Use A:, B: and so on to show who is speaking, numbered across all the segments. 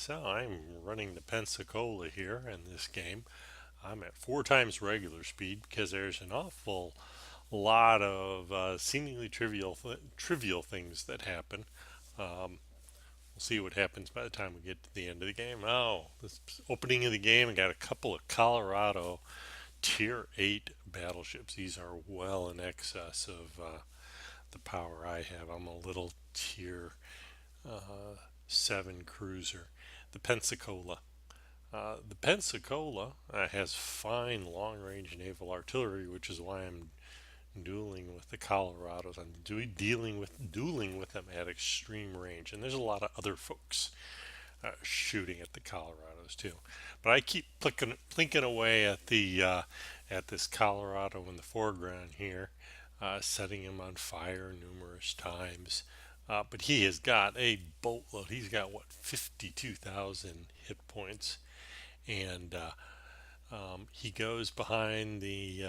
A: So I'm running the Pensacola here in this game. I'm at four times regular speed because there's an awful lot of seemingly trivial things that happen. We'll see what happens by the time we get to the end of the game. Oh, this opening of the game, I got a couple of Colorado Tier 8 battleships. These are well in excess of the power I have. I'm a little Tier 7 cruiser. The Pensacola. The Pensacola has fine long range naval artillery, which is why I'm dueling with the Colorados. I'm dueling with them at extreme range, and there's a lot of other folks shooting at the Colorados too. But I keep plinking away at this Colorado in the foreground here, setting him on fire numerous times. But he has got a boatload. He's got what 52,000 hit points, and he goes behind the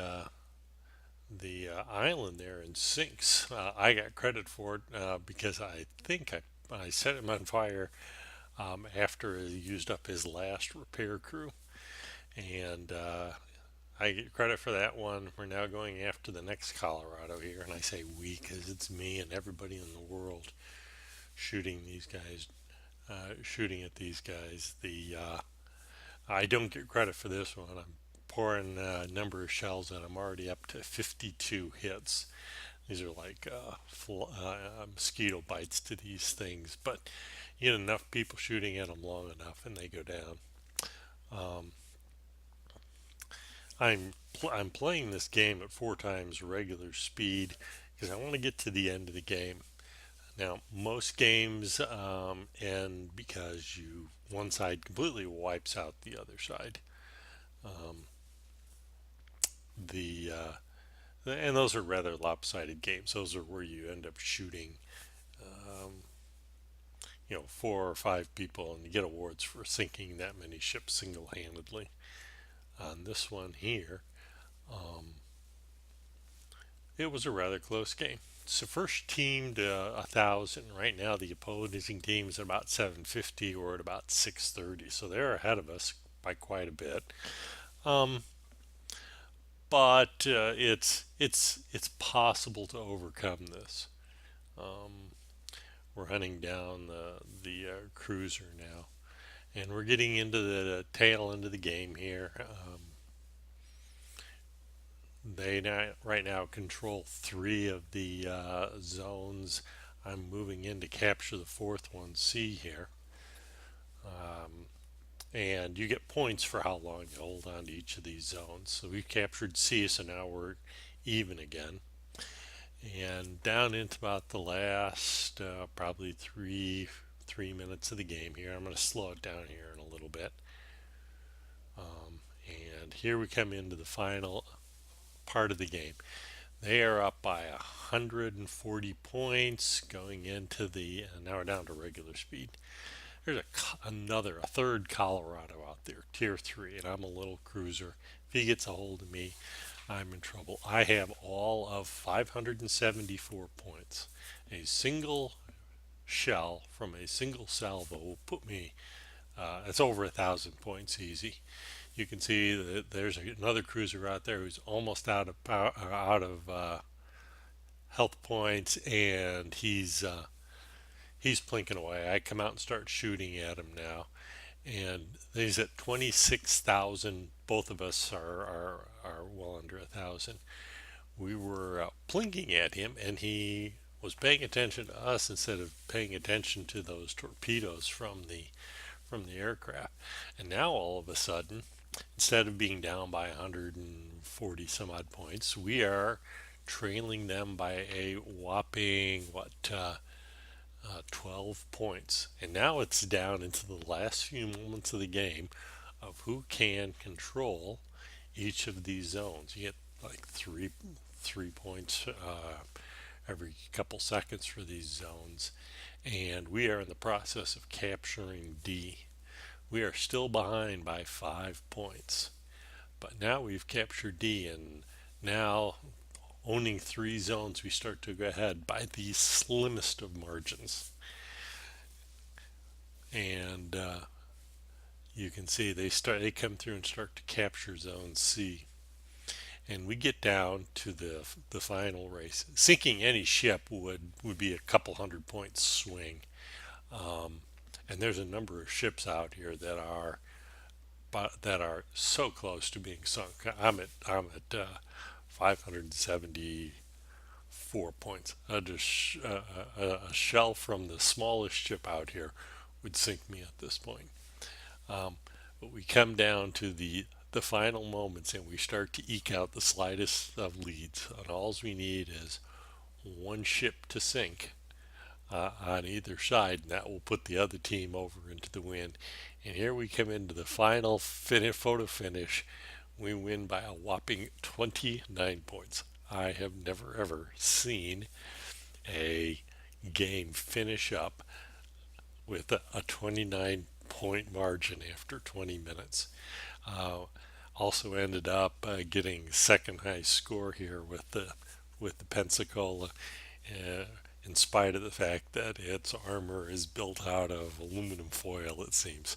A: island there and sinks. I got credit for it because I think I set him on fire after he used up his last repair crew, and I get credit for that one. We're now going after the next Colorado here, and I say we because it's me and everybody in the world shooting these guys, shooting at these guys. The I don't get credit for this one. I'm pouring a number of shells and I'm already up to 52 hits. These are like mosquito bites to these things, but you get enough people shooting at them long enough and they go down. Um, I'm playing this game at four times regular speed because I want to get to the end of the game. Now, most games end because one side completely wipes out the other side. Um, the and those are rather lopsided games. Those are where you end up shooting, um, four or five people, and you get awards for sinking that many ships single-handedly. On this one here, um, it was a rather close game. It's the first team to 1,000. Right now, the opposing team is at about 750. We're at about 630, so they're ahead of us by quite a bit. Um, but it's possible to overcome this. Um, we're hunting down the cruiser now, and we're getting into the tail end of the game here. They now, right now control three of the zones. I'm moving in to capture the fourth one, C here. Um, and you get points for how long you hold on to each of these zones. So we captured C, so now we're even again. And down into about the last probably three minutes of the game here. I'm going to slow it down here in a little bit. And here we come into the final part of the game. They are up by 140 points going into now we're down to regular speed. There's a third Colorado out there, tier 3, and I'm a little cruiser. If he gets a hold of me, I'm in trouble. I have all of 574 points. A single shell from a single salvo will put me, it's over 1,000 points easy. You can see that there's another cruiser out there who's almost out of health points, and he's plinking away. I come out and start shooting at him now, and he's at 26,000. Both of us are well under 1,000. We were plinking at him, and he was paying attention to us instead of paying attention to those torpedoes from the aircraft. And now all of a sudden, instead of being down by 140 some odd points, we are trailing them by a whopping 12 points. And now it's down into the last few moments of the game of who can control each of these zones. You get like three points every couple seconds for these zones, and we are in the process of capturing D. We are still behind by 5 points, but now we've captured D, and now owning three zones, we start to go ahead by the slimmest of margins. And you can see they come through and start to capture zone C, and we get down to the final race. Sinking any ship would be a couple 100 point swing, and there's a number of ships out here that are so close to being sunk. I'm at 574 points. A shell from the smallest ship out here would sink me at this point. Um, but we come down to the final moments and we start to eke out the slightest of leads. And all we need is one ship to sink on either side, and that will put the other team over into the win. And here we come into the final photo finish. We win by a whopping 29 points. I have never ever seen a game finish up with a 29 point margin after 20 minutes. Uh, Also ended up getting second highest score here with the Pensacola, uh, in spite of the fact that its armor is built out of aluminum foil, it seems.